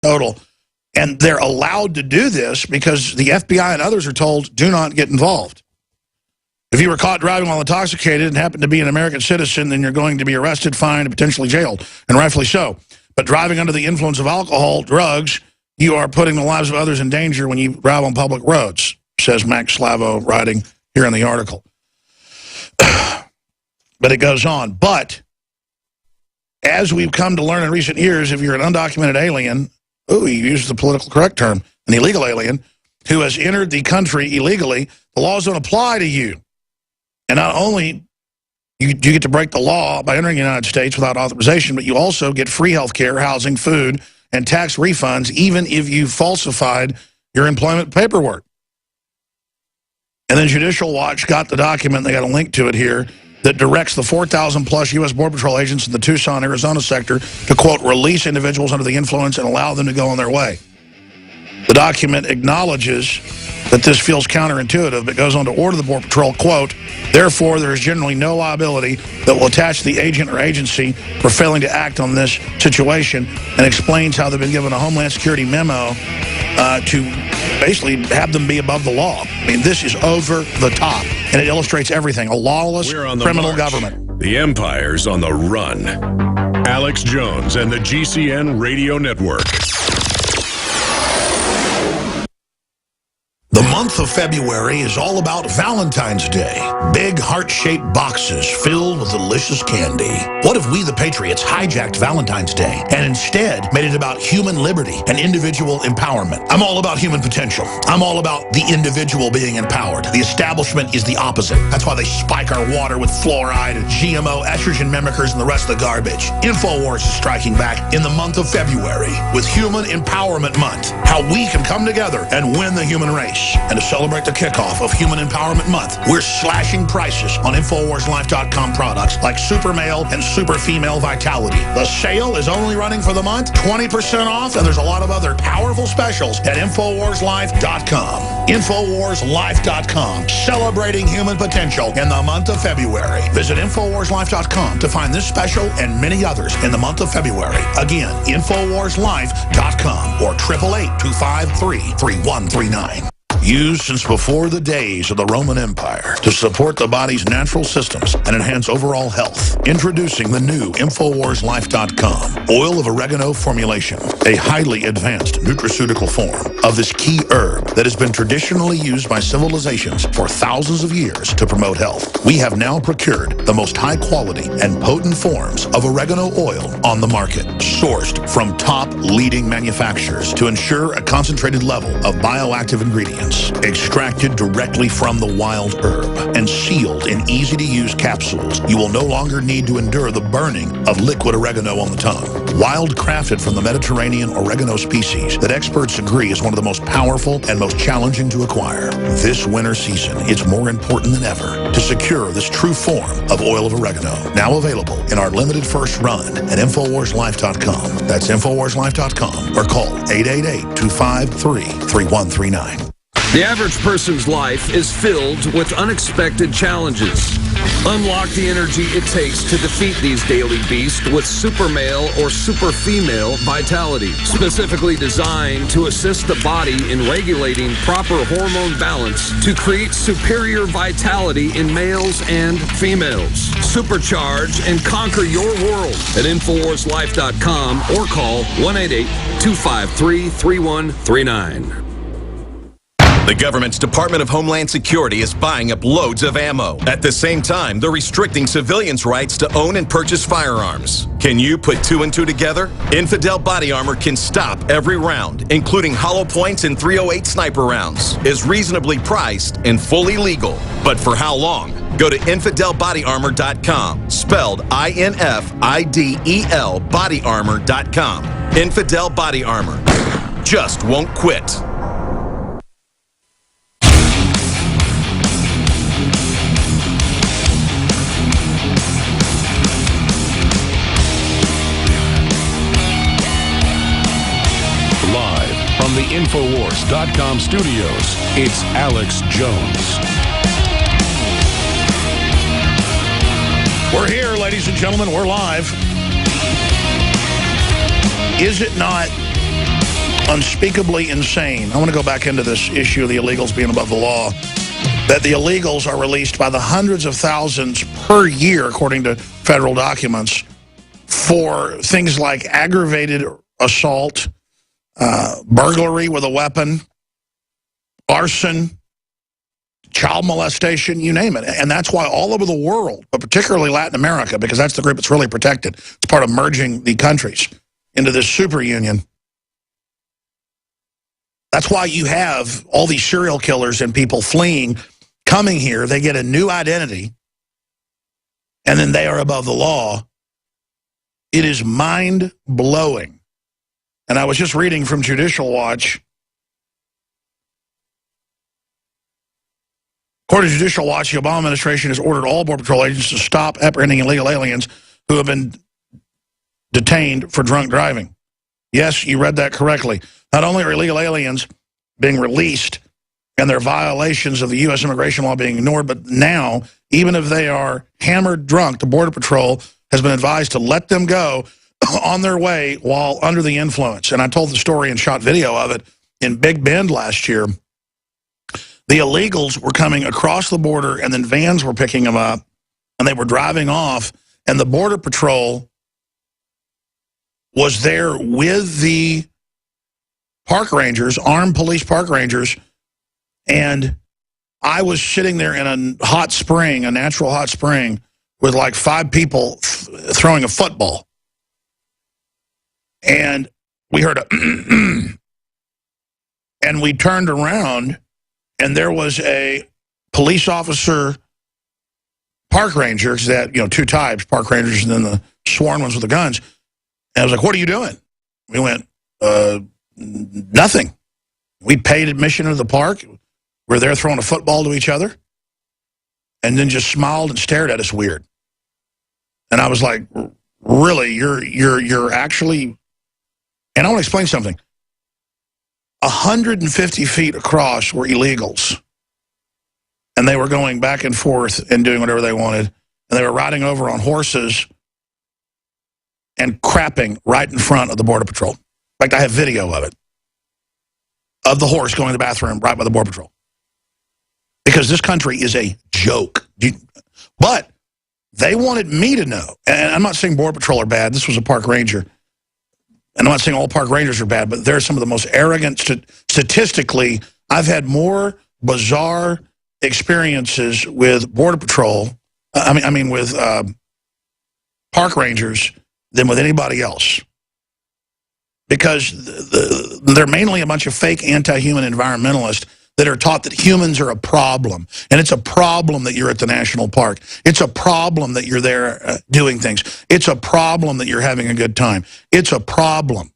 total. And they're allowed to do this because the FBI and others are told, do not get involved. If you were caught driving while intoxicated and happen to be an American citizen, then you're going to be arrested, fined, and potentially jailed, and rightfully so. But driving under the influence of alcohol, drugs, you are putting the lives of others in danger when you drive on public roads, says Max Slavo, writing here in the article. But it goes on. But as we've come to learn in recent years, if you're an undocumented alien, he uses the political correct term, an illegal alien, who has entered the country illegally, the laws don't apply to you. And not only you get to break the law by entering the United States without authorization, but you also get free health care, housing, food, and tax refunds, even if you falsified your employment paperwork. And then Judicial Watch got the document, they got a link to it here, that directs the 4,000-plus U.S. Border Patrol agents in the Tucson, Arizona sector to, quote, release individuals under the influence and allow them to go on their way. The document acknowledges that this feels counterintuitive, but goes on to order the Border Patrol, quote, therefore, there is generally no liability that will attach to the agent or agency for failing to act on this situation, and explains how they've been given a Homeland Security memo to basically have them be above the law. I mean, this is over the top, and it illustrates everything. A lawless criminal government. The Empire's on the run. Alex Jones and the GCN Radio Network. The month of February is all about Valentine's Day. Big heart-shaped boxes filled with delicious candy. What if we, the Patriots, hijacked Valentine's Day and instead made it about human liberty and individual empowerment? I'm all about human potential. I'm all about the individual being empowered. The establishment is the opposite. That's why they spike our water with fluoride and GMO, estrogen mimickers, and the rest of the garbage. InfoWars is striking back in the month of February with Human Empowerment Month. How we can come together and win the human race. And to celebrate the kickoff of Human Empowerment Month, we're slashing prices on InfoWarsLife.com products like Super Male and Super Female Vitality. The sale is only running for the month, 20% off, and there's a lot of other powerful specials at InfoWarsLife.com. InfoWarsLife.com, celebrating human potential in the month of February. Visit InfoWarsLife.com to find this special and many others in the month of February. Again, InfoWarsLife.com or 888-253-3139. Used since before the days of the Roman Empire to support the body's natural systems and enhance overall health. Introducing the new InfoWarsLife.com oil of oregano formulation, a highly advanced nutraceutical form of this key herb that has been traditionally used by civilizations for thousands of years to promote health. We have now procured the most high quality and potent forms of oregano oil on the market, sourced from top leading manufacturers to ensure a concentrated level of bioactive ingredients. Extracted directly from the wild herb and sealed in easy-to-use capsules, you will no longer need to endure the burning of liquid oregano on the tongue. Wild crafted from the Mediterranean oregano species that experts agree is one of the most powerful and most challenging to acquire. This winter season, it's more important than ever to secure this true form of oil of oregano. Now available in our limited first run at InfoWarsLife.com. That's InfoWarsLife.com or call 888-253-3139. The average person's life is filled with unexpected challenges. Unlock the energy it takes to defeat these daily beasts with Super Male or Super Female Vitality, specifically designed to assist the body in regulating proper hormone balance to create superior vitality in males and females. Supercharge and conquer your world at InfoWarsLife.com or call 1-888-253-3139. The government's Department of Homeland Security is buying up loads of ammo. At the same time, they're restricting civilians' rights to own and purchase firearms. Can you put two and two together? Infidel Body Armor can stop every round, including hollow points and .308 sniper rounds, is reasonably priced and fully legal. But for how long? Go to InfidelBodyArmor.com, spelled INFIDEL bodyarmor.com. Infidel Body Armor. Just won't quit. From the Infowars.com studios, it's Alex Jones. We're here, ladies and gentlemen. We're live. Is it not unspeakably insane. I want to go back into this issue of the illegals being above the law. That the illegals are released by the hundreds of thousands per year, according to federal documents, for things like aggravated assault, burglary with a weapon, arson, child molestation, you name it. And that's why all over the world, but particularly Latin America, because that's the group that's really protected, it's part of merging the countries into this super union. That's why you have all these serial killers and people fleeing, coming here. They get a new identity, and then they are above the law. It is mind-blowing. And I was just reading from Judicial Watch. According to Judicial Watch, the Obama administration has ordered all Border Patrol agents to stop apprehending illegal aliens who have been detained for drunk driving. Yes, you read that correctly. Not only are illegal aliens being released and their violations of the U.S. immigration law being ignored, but now, even if they are hammered drunk, the Border Patrol has been advised to let them go on their way while under the influence. And I told the story and shot video of it in Big Bend last year. The illegals were coming across the border, and then vans were picking them up, and they were driving off, and the Border Patrol was there with the park rangers, armed police park rangers, and I was sitting there in a hot spring, a natural hot spring, with like 5 people throwing a football. And we heard a and we turned around, and there was a police officer, park rangers, that, you know, 2 types, park rangers and then the sworn ones with the guns. And I was like, what are you doing? We went, nothing. We paid admission to the park. We're there throwing a football to each other. And then just smiled and stared at us weird. And I was like, really, you're actually, and I want to explain something. 150 feet across were illegals. And they were going back and forth and doing whatever they wanted. And they were riding over on horses and crapping right in front of the Border Patrol. In fact, I have video of it, of the horse going to the bathroom right by the Border Patrol. Because this country is a joke. But they wanted me to know, and I'm not saying Border Patrol are bad. This was a park ranger. And I'm not saying all park rangers are bad, but they're some of the most arrogant. Statistically, I've had more bizarre experiences with Border Patrol, I mean with park rangers, than with anybody else. Because they're mainly a bunch of fake anti-human environmentalists that are taught that humans are a problem. And it's a problem that you're at the national park. It's a problem that you're there doing things. It's a problem that you're having a good time. It's a problem.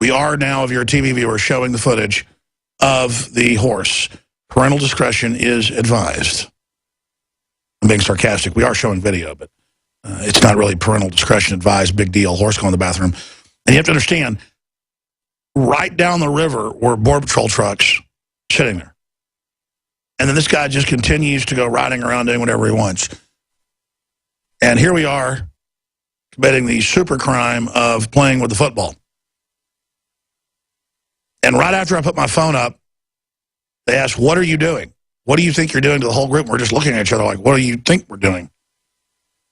We are now, if you're a TV viewer, showing the footage of the horse. Parental discretion is advised. I'm being sarcastic. We are showing video, but it's not really parental discretion advised. Big deal. Horse going to the bathroom. And you have to understand, right down the river were Border Patrol trucks sitting there. And then this guy just continues to go riding around doing whatever he wants. And here we are committing the super crime of playing with the football. And right after I put my phone up, they asked, what are you doing? What do you think you're doing to the whole group? And we're just looking at each other like, what do you think we're doing?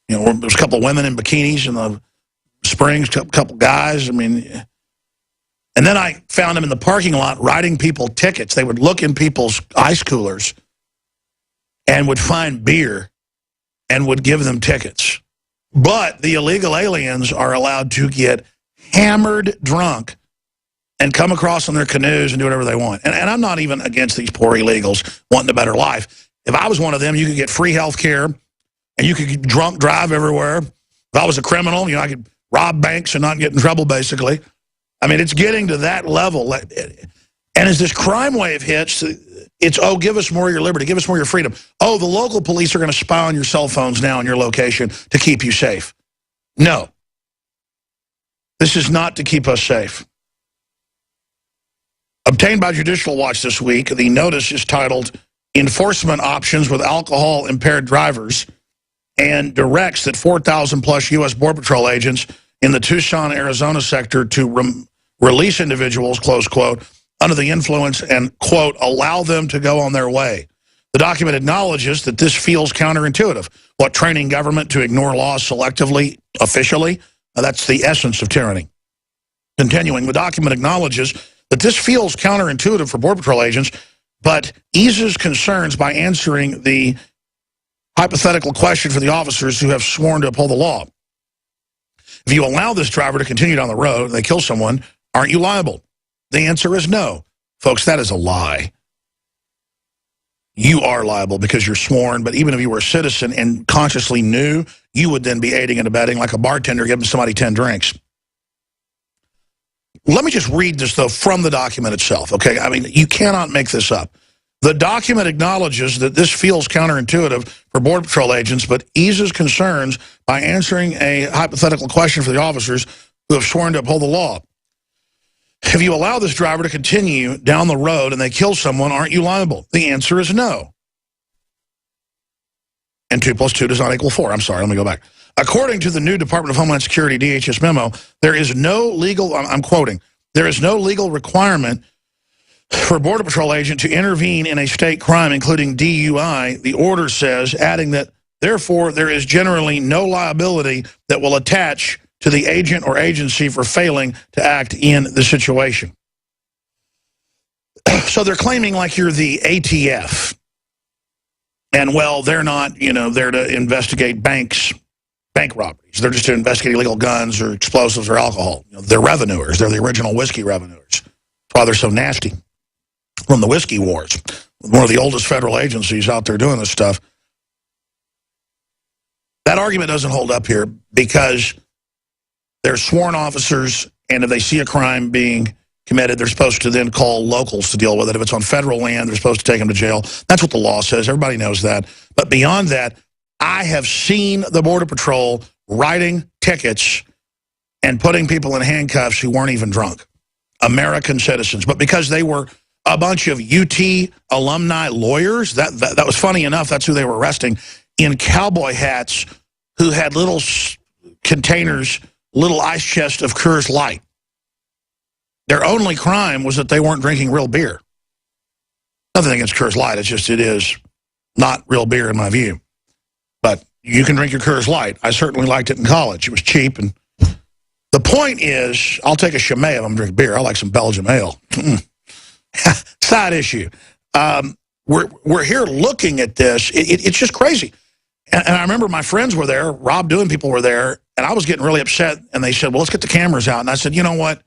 You know, there's a couple of women in bikinis in the Springs, a couple guys. I mean, and then I found them in the parking lot writing people tickets. They would look in people's ice coolers and would find beer and would give them tickets. But the illegal aliens are allowed to get hammered drunk and come across on their canoes and do whatever they want. And I'm not even against these poor illegals wanting a better life. If I was one of them, you could get free health care and you could get drunk drive everywhere. If I was a criminal, you know, I could rob banks and not get in trouble, basically. I mean, it's getting to that level. And as this crime wave hits, it's, oh, give us more of your liberty, give us more of your freedom. Oh, the local police are going to spy on your cell phones now in your location to keep you safe. No. This is not to keep us safe. Obtained by Judicial Watch this week, the notice is titled Enforcement Options with Alcohol-Impaired Drivers, and directs that 4,000 plus U.S. Border Patrol agents in the Tucson, Arizona sector to release individuals, close quote, under the influence and, quote, allow them to go on their way. The document acknowledges that this feels counterintuitive. What, training government to ignore laws selectively, officially? That's the essence of tyranny. Continuing, the document acknowledges that this feels counterintuitive for Border Patrol agents, but eases concerns by answering the hypothetical question for the officers who have sworn to uphold the law. If you allow this driver to continue down the road and they kill someone, aren't you liable? The answer is no. Folks, that is a lie. You are liable because you're sworn, but even if you were a citizen and consciously knew, you would then be aiding and abetting like a bartender giving somebody 10 drinks. Let me just read this, though, from the document itself, okay? I mean, you cannot make this up. The document acknowledges that this feels counterintuitive for Border Patrol agents, but eases concerns by answering a hypothetical question for the officers who have sworn to uphold the law. If you allow this driver to continue down the road and they kill someone, aren't you liable? The answer is no. And 2 plus 2 does not equal 4. I'm sorry, let me go back. According to the new Department of Homeland Security DHS memo, there is no legal, I'm quoting, there is no legal requirement for a Border Patrol agent to intervene in a state crime, including DUI, the order says, adding that, therefore, there is generally no liability that will attach to the agent or agency for failing to act in the situation. So they're claiming like you're the ATF. And, well, they're not, you know, there to investigate bank robberies. They're just to investigate illegal guns or explosives or alcohol. You know, they're revenuers. They're the original whiskey revenuers. That's why they're so nasty. From the whiskey wars. One of the oldest federal agencies out there doing this stuff. That argument doesn't hold up here because they're sworn officers, and if they see a crime being committed, they're supposed to then call locals to deal with it. If it's on federal land, they're supposed to take them to jail. That's what the law says. Everybody knows that. But beyond that, I have seen the Border Patrol writing tickets and putting people in handcuffs who weren't even drunk. American citizens. But because they were a bunch of UT alumni lawyers, that was funny enough, that's who they were arresting, in cowboy hats who had little containers, little ice chest of Coors Light. Their only crime was that they weren't drinking real beer. Nothing against Coors Light, it's just it is not real beer in my view. But you can drink your Coors Light. I certainly liked it in college. It was cheap. And the point is, I'll take a Chimay if I'm drinking beer. I like some Belgian ale. Side issue. We're here looking at this. It's just crazy. And I remember my friends were there. Rob Doing people were there. And I was getting really upset. And they said, well, let's get the cameras out. And I said, you know what?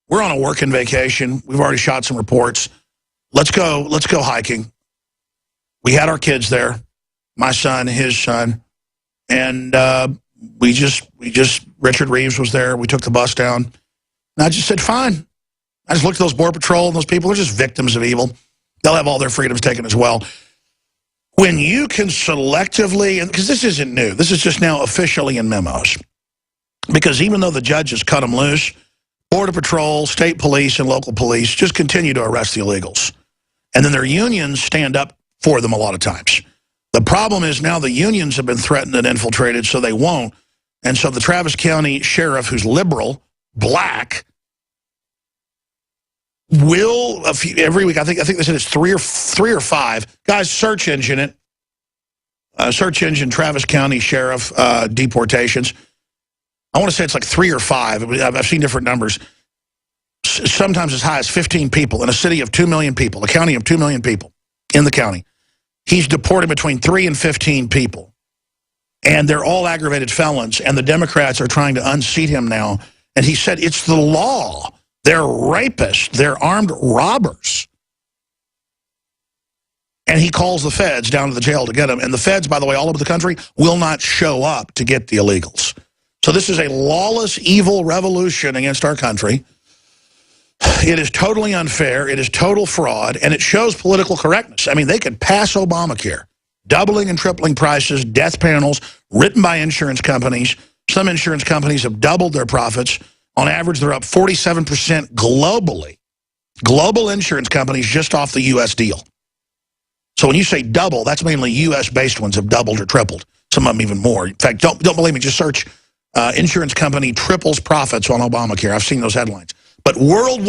We're on a working vacation. We've already shot some reports. Let's go hiking. We had our kids there. My son, his son. And Richard Reeves was there. We took the bus down. And I just said, fine. I just looked at those Border Patrol and those people. They're just victims of evil. They'll have all their freedoms taken as well. When you can selectively, and because this isn't new, this is just now officially in memos. Because even though the judges cut them loose, Border Patrol, state police, and local police just continue to arrest the illegals. And then their unions stand up for them a lot of times. The problem is now the unions have been threatened and infiltrated, so they won't. And so the Travis County sheriff, who's liberal, black, will every week. I think they said it's three or five guys. Search engine it. Search engine Travis County sheriff deportations. I want to say it's like 3 or 5. I've seen different numbers. Sometimes as high as 15 people in a city of 2 million people, a county of 2 million people in the county. He's deported between 3 and 15 people. And they're all aggravated felons. And the Democrats are trying to unseat him now. And he said, it's the law. They're rapists. They're armed robbers. And he calls the feds down to the jail to get them. And the feds, by the way, all over the country, will not show up to get the illegals. So this is a lawless, evil revolution against our country. It is totally unfair. It is total fraud. And it shows political correctness. I mean, they could pass Obamacare, doubling and tripling prices, death panels, written by insurance companies. Some insurance companies have doubled their profits. On average, they're up 47% globally. Global insurance companies just off the U.S. deal. So when you say double, that's mainly U.S.-based ones have doubled or tripled. Some of them even more. In fact, don't believe me. Just search insurance company triples profits on Obamacare. I've seen those headlines. But worldwide,